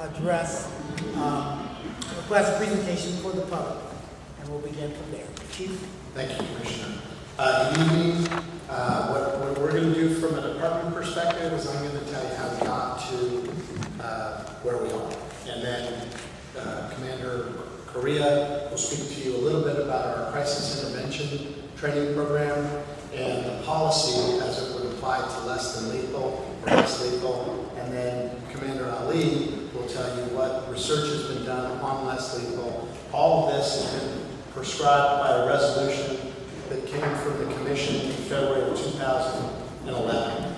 address, request a presentation for the public, and we'll begin from there. Chief? Thank you, Commissioner. Good evening. What we're going to do from a department perspective is I'm going to tell you how we got to where we are. And then Commander Correa will speak to you a little bit about our crisis intervention training program and the policy as it would apply to less than lethal or less lethal. And then Commander Ali will tell you what research has been done on less lethal. All of this has been prescribed by a resolution that came from the Commission in February of 2011.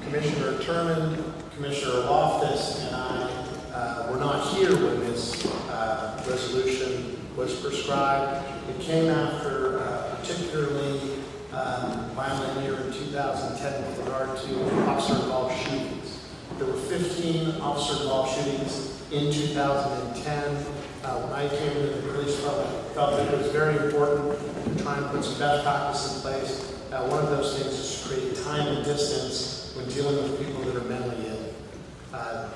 Commissioner Turman, Commissioner Loftus, and I were not here when this resolution was prescribed. It came after particularly violent year in 2010 with regard to officer-involved shootings. There were 15 officer-involved shootings in 2010. When I came into the police department, I felt that it was very important to try and put some best practice in place. One of those things is to create time and distance when dealing with people that are mentally ill.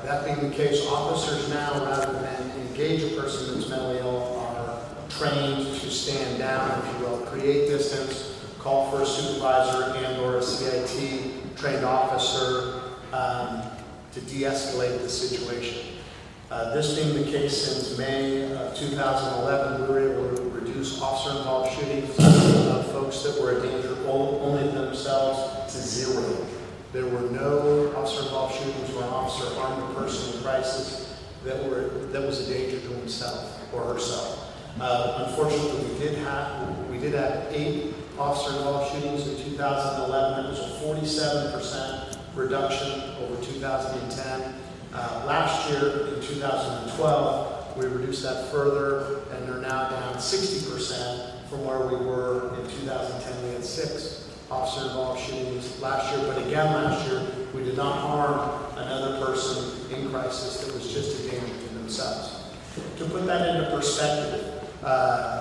That being the case, officers now, rather than engage a person that's mentally ill, are trained to stand down, if you will, create distance, call for a supervisor and or a CIT trained officer to de-escalate the situation. This being the case since May of 2011, we were able to reduce officer-involved shootings of folks that were a danger only to themselves to 0. There were no officer-involved shootings where an officer armed a person in crisis that was a danger to himself or herself. Unfortunately, we did have 8 officer-involved shootings in 2011. That was a 47% reduction over 2010. Last year, in 2012, we reduced that further and are now down 60% from where we were in 2010. We had 6 officer-involved shootings last year, but again last year, we did not harm another person in crisis that was just a danger to themselves. To put that into perspective,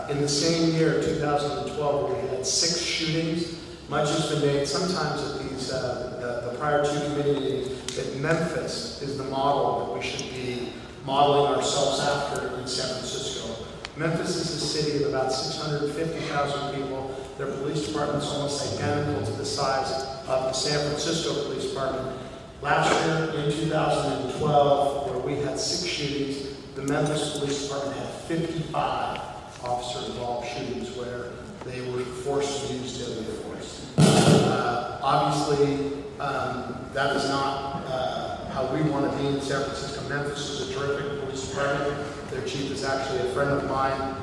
in the same year, 2012, we had 6 shootings. Much has been made sometimes at these the prior 2 committee meetings that Memphis is the model that we should be modeling ourselves after in San Francisco. Memphis is a city of about 650,000 people. Their police department is almost identical to the size of the San Francisco Police Department. Last year, in 2012, where we had 6 shootings, the Memphis Police Department had 55 officer-involved shootings where they were forced to use deadly force. Obviously, that is not how we want to be in San Francisco. Memphis is a terrific police department. Their chief is actually a friend of mine,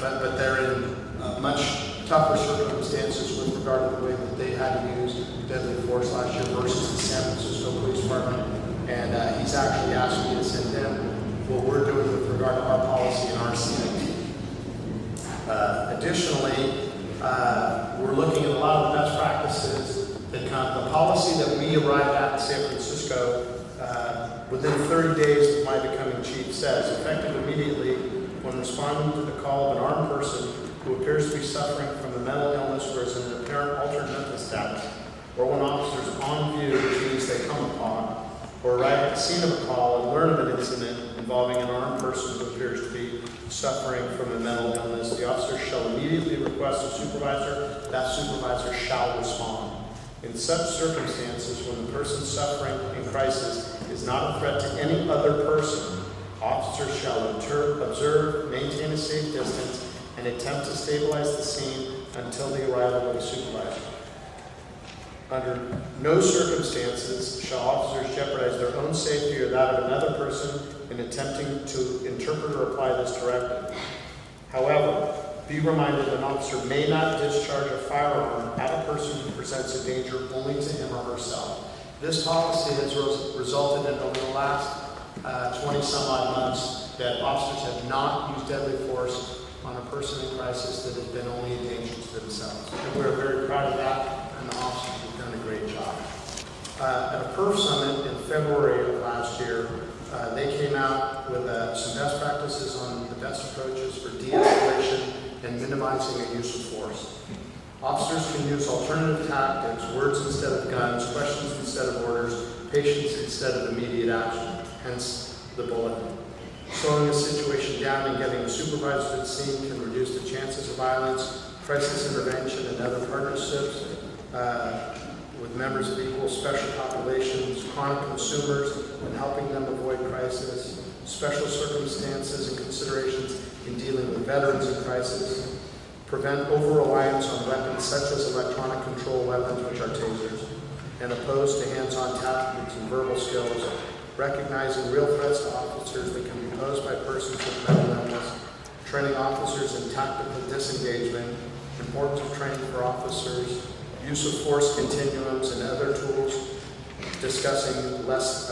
but they're in much tougher circumstances with regard to the way that they had to use deadly force last year versus the San Francisco Police Department. And he's actually asked me to send him what we're doing with regard to our policy and our CIT. Additionally, we're looking at a lot of the best practices that come. The policy that we arrived at in San Francisco within 30 days of my becoming chief says, effective immediately when responding to the call of an armed person who appears to be suffering from a mental illness or is in an apparent altered mental status, or when officers on view, which means they come upon, or arrive at the scene of a call and learn of an incident involving an armed person who appears to be suffering from a mental illness, the officer shall immediately request a supervisor. That supervisor shall respond. In such circumstances, when the person suffering in crisis is not a threat to any other person, officers shall observe, maintain a safe distance, and attempt to stabilize the scene until the arrival of a supervisor. Under no circumstances shall officers jeopardize their own safety or that of another person in attempting to interpret or apply this directive. However, be reminded an officer may not discharge a firearm at a person who presents a danger only to him or herself. This policy has resulted in, over the last 20 some odd months, that officers have not used deadly force on a person in crisis that has been only a danger to themselves. And we're very proud of that, and the officers have done a great job. At a PERF summit in February of last year, they came out with some best practices on the best approaches for de-escalation and minimizing the use of force. Officers can use alternative tactics, words instead of guns, questions instead of orders, patience instead of immediate action, hence the bullet. Slowing the situation down and getting a supervisor to the scene can reduce the chances of violence. Crisis intervention and other partnerships with members of equal special populations, chronic consumers, and helping them avoid crisis. Special circumstances and considerations in dealing with veterans in crisis. Prevent over-reliance on weapons such as electronic control weapons, which are tasers, and opposed to hands-on tactics and verbal skills. Recognizing real threats to officers that can be posed by persons with mental illness. Training officers in tactical disengagement. Importance of training for officers. Use of force continuums and other tools. Discussing less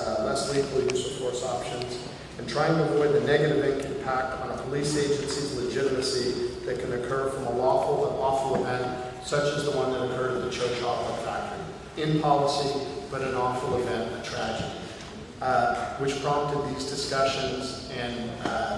lethal use of force options. And trying to avoid the negative impact on a police agency's legitimacy that can occur from a lawful and awful event, such as the one that occurred at the Cho Chocolate Factory. In policy, but an awful event, a tragedy. Which prompted these discussions, and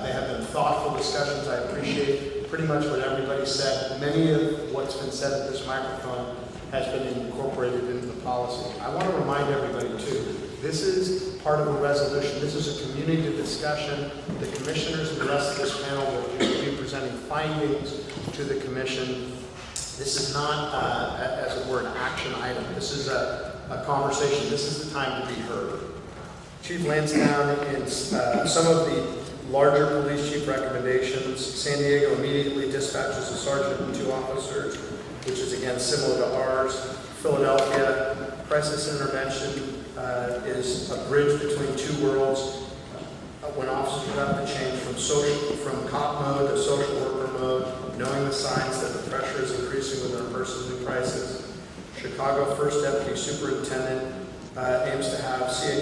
they have been thoughtful discussions. I appreciate pretty much what everybody said. Many of what's been said at this microphone has been incorporated into the policy. I want to remind everybody too, this is part of a resolution. This is a community discussion. The commissioners and the rest of this panel will be presenting findings to the commission. This is not, as it were, an action item. This is a conversation. This is the time to be heard. Chief Lansdowne, in some of the larger police chief recommendations, San Diego immediately dispatches a sergeant and 2 officers, which is again similar to ours. Philadelphia, crisis intervention is a bridge between 2 worlds. When officers have to change from cop mode to social worker mode, knowing the signs that the pressure is increasing within a person's new crisis. Chicago First Deputy Superintendent aims to have CA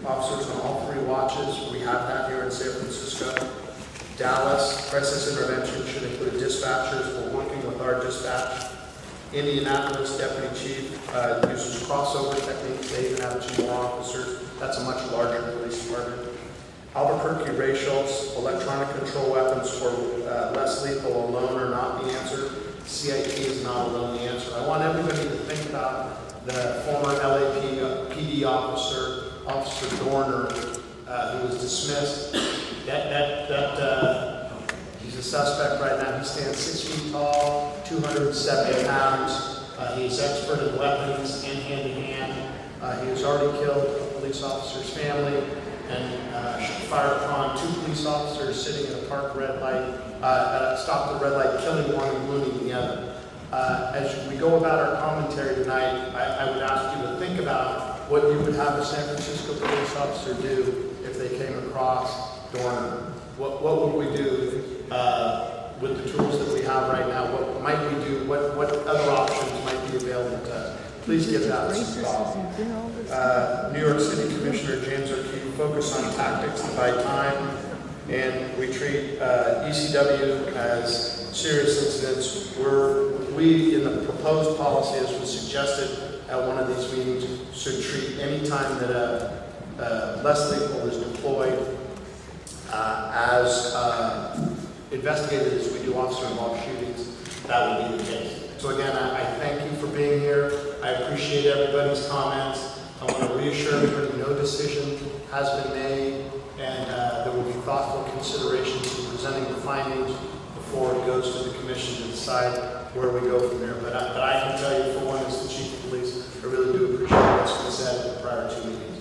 officers on all 3 watches. We have that here in San Francisco. Dallas, crisis intervention should include dispatchers. We're working with our dispatch. Indianapolis Deputy Chief uses crossover techniques. They even have 2 more officers. That's a much larger police department. Albuquerque Ratios, electronic control weapons for less lethal alone are not the answer. CIT is not alone the answer. I want everybody to think about the former LAPD officer, Officer Dorner, who was dismissed. He's a suspect right now. He stands 6 feet tall, 270 pounds. He's expert in weapons and hand-to-hand. He has already killed a police officer's family and fired upon 2 police officers sitting in a park red light, stopped the red light, killing one and wounding the other. As we go about our commentary tonight, I would ask you to think about what you would have a San Francisco police officer do if they came across Dorner. What would we do with the tools that we have right now? What might we do? What other options might be available to us? Please give that some thought. New York City Commissioner James O'Keefe focused on tactics to buy time, and we treat ECW as serious incidents. We, in the proposed policy, as was suggested at one of these meetings, should treat any time that a less lethal is deployed as investigated as we do officer-involved shootings. That would be the case. So again, I thank you for being here. I appreciate everybody's comments. I want to reassure everybody no decision has been made, and there will be thoughtful considerations in presenting the findings before it goes to the commission to decide where we go from there. But I can tell you, for one, as the chief of police, I really do appreciate what's been said in the prior 2 meetings.